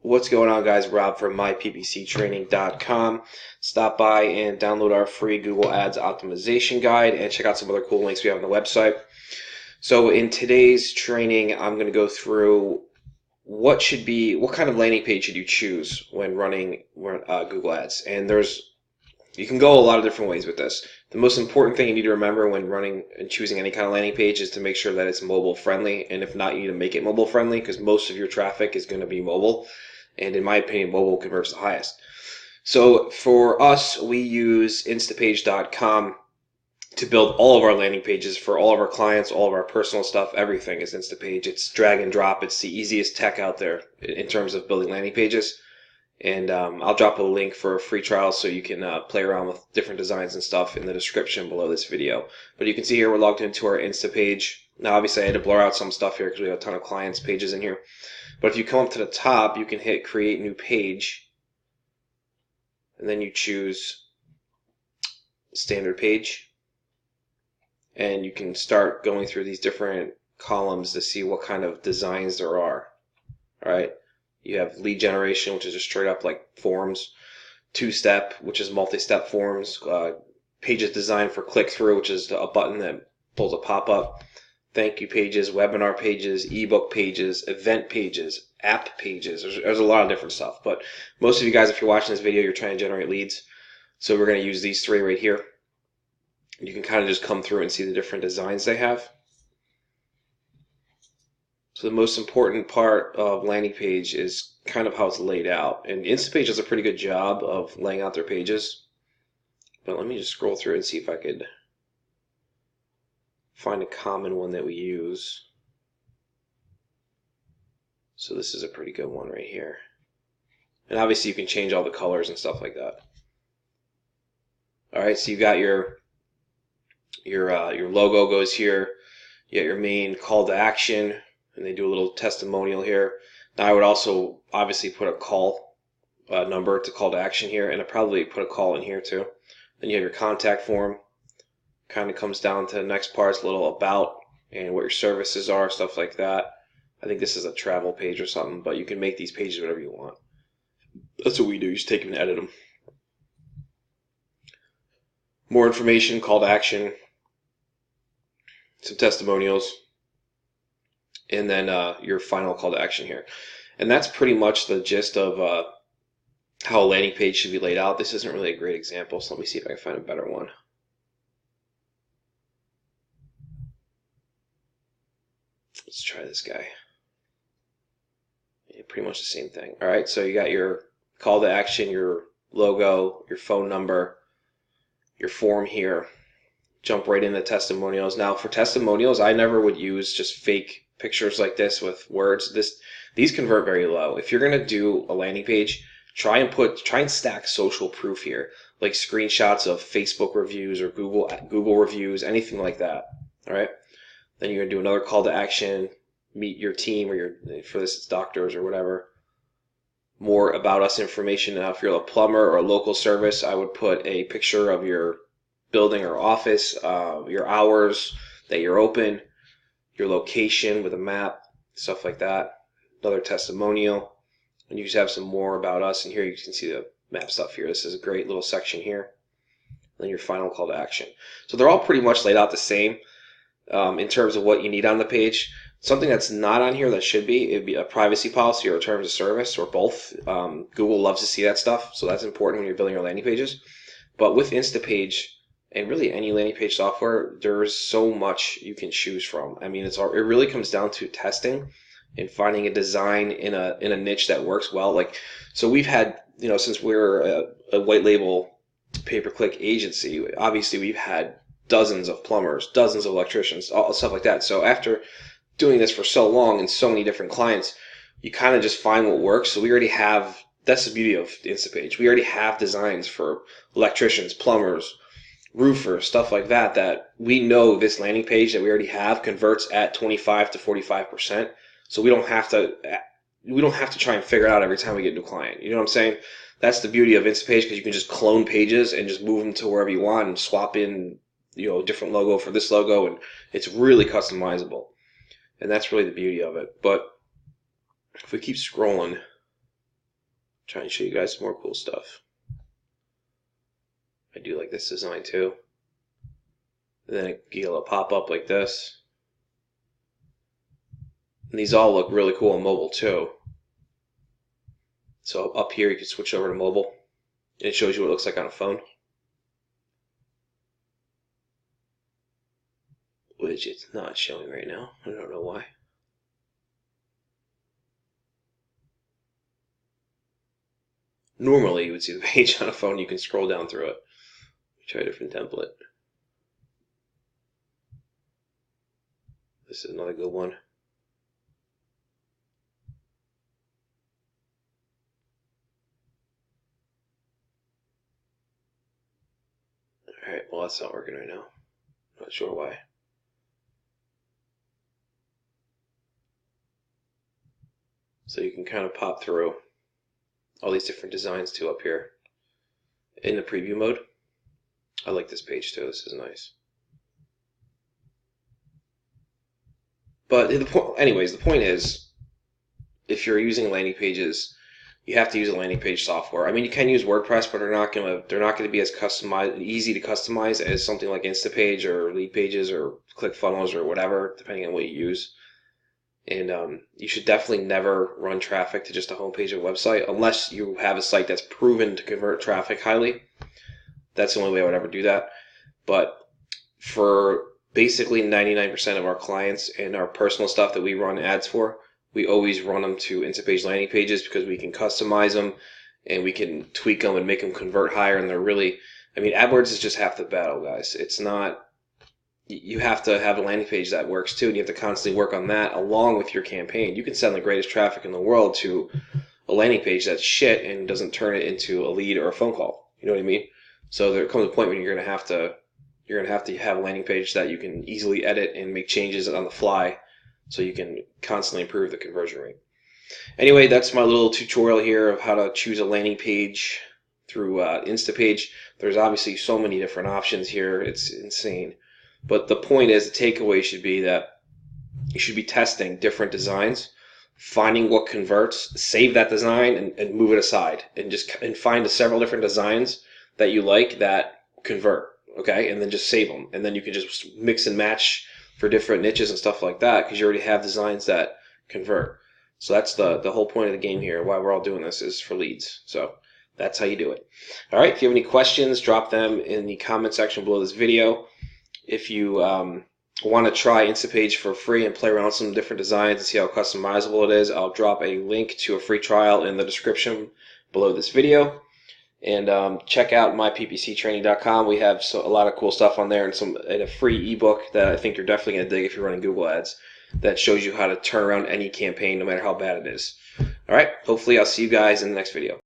What's going on, guys? Rob from myppctraining.com. Stop by and download our free Google Ads optimization guide and check out some other cool links we have on the website. So in today's training, I'm going to go through what kind of landing page should you choose when running Google Ads. And you can go a lot of different ways with this. The most important thing you need to remember when running and choosing any kind of landing page is to make sure that it's mobile friendly. And if not, you need to make it mobile friendly because most of your traffic is going to be mobile. And in my opinion, mobile converts the highest. So for us, we use Instapage.com to build all of our landing pages for all of our clients, all of our personal stuff. Everything is Instapage. It's drag and drop. It's the easiest tech out there in terms of building landing pages. And I'll drop a link for a free trial so you can play around with different designs and stuff in the description below this video. But you can see here we're logged into our Instapage. Now obviously I had to blur out some stuff here because we have a ton of clients' pages in here. But if you come up to the top, you can hit create new page. And then you choose standard page. And you can start going through these different columns to see what kind of designs there are. All right. You have lead generation, which is just straight up like forms. Two-step, which is multi-step forms. Pages designed for click-through, which is a button that pulls a pop-up. Thank you pages, webinar pages, ebook pages, event pages, app pages. There's a lot of different stuff. But most of you guys, if you're watching this video, you're trying to generate leads. So we're going to use these three right here. You can kind of just come through and see the different designs they have. So the most important part of landing page is kind of how it's laid out. And Instapage does a pretty good job of laying out their pages. But let me just scroll through and see if I could find a common one that we use. So this is a pretty good one right here. And obviously you can change all the colors and stuff like that. All right, so you've got your logo goes here. You got your main call to action. And they do a little testimonial here. Now I would also obviously put a call number to call to action here, and I'd probably put a call in here too. Then you have your contact form. Kind of comes down to the next part, it's a little about and what your services are, stuff like that. I think this is a travel page or something, but you can make these pages whatever you want. That's what we do, you just take them and edit them. More information, call to action, some testimonials. And then your final call to action here. And that's pretty much the gist of how a landing page should be laid out. This isn't really a great example, so let me see if I can find a better one. Let's try this guy. Yeah, pretty much the same thing. All right, so you got your call to action, your logo, your phone number, your form here. Jump right into testimonials. Now for testimonials, I never would use just fake pictures like this with words. These convert very low. If you're gonna do a landing page, try and stack social proof here, like screenshots of Facebook reviews or Google reviews, anything like that. All right. Then you're gonna do another call to action, meet your team, or for this it's doctors or whatever. More about us information. Now if you're a plumber or a local service, I would put a picture of your building or office, your hours that you're open, your location with a map, stuff like that. Another testimonial, and you just have some more about us. And here you can see the map stuff here. This is a great little section here. And then your final call to action. So they're all pretty much laid out the same in terms of what you need on the page. Something that's not on here that should be, it'd be a privacy policy or a terms of service or both. Google loves to see that stuff, so that's important when you're building your landing pages. But with Instapage, and really any landing page software, there's so much you can choose from. I mean, it really comes down to testing and finding a design in a niche that works well. Like, so we've had, since we're a white label pay-per-click agency, obviously we've had dozens of plumbers, dozens of electricians, all stuff like that. So after doing this for so long and so many different clients, you kind of just find what works. So we already have, that's the beauty of Instapage. We already have designs for electricians, plumbers, roofers, stuff like that, that we know this landing page that we already have converts at 25 to 45%. So we don't have to try and figure it out every time we get a new client. You know what I'm saying? That's the beauty of Instapage, because you can just clone pages and just move them to wherever you want and swap in, a different logo for this logo, and it's really customizable. And that's really the beauty of it. But if we keep scrolling, Trying to show you guys some more cool stuff. I do like this design too. And then you get a little pop up like this. And these all look really cool on mobile too. So up here you can switch over to mobile. And it shows you what it looks like on a phone. Which it's not showing right now. I don't know why. Normally you would see the page on a phone. You can scroll down through it. Try a different template. This is another good one. Alright, well that's not working right now. Not sure why. So you can kind of pop through all these different designs too up here in the preview mode. I like this page too. This is nice. But anyways, the point is, if you're using landing pages, you have to use a landing page software. I mean, you can use WordPress, but they're not gonna be as easy to customize as something like Instapage or Lead Pages or ClickFunnels or whatever, depending on what you use. And you should definitely never run traffic to just a homepage of a website unless you have a site that's proven to convert traffic highly. That's the only way I would ever do that. But for basically 99% of our clients and our personal stuff that we run ads for, we always run them to Instapage landing pages because we can customize them and we can tweak them and make them convert higher. And they're really, I mean, AdWords is just half the battle, guys. It's not. You have to have a landing page that works too, and you have to constantly work on that along with your campaign. You can send the greatest traffic in the world to a landing page that's shit and doesn't turn it into a lead or a phone call. You know what I mean? So there comes a point when you're gonna have to have a landing page that you can easily edit and make changes on the fly, so you can constantly improve the conversion rate. Anyway, that's my little tutorial here of how to choose a landing page through Instapage. There's obviously so many different options here. It's insane. But the point is, the takeaway should be that you should be testing different designs, finding what converts, save that design, and move it aside, and find several different designs that you like that convert, okay? And then just save them, and then you can just mix and match for different niches and stuff like that because you already have designs that convert. So that's the whole point of the game here. Why we're all doing this is for leads. So that's how you do it. All right, if you have any questions, drop them in the comment section below this video. If you want to try Instapage for free and play around with some different designs and see how customizable it is, I'll drop a link to a free trial in the description below this video. And check out myppctraining.com. We have a lot of cool stuff on there and a free ebook that I think you're definitely going to dig if you're running Google Ads that shows you how to turn around any campaign no matter how bad it is. All right, hopefully I'll see you guys in the next video.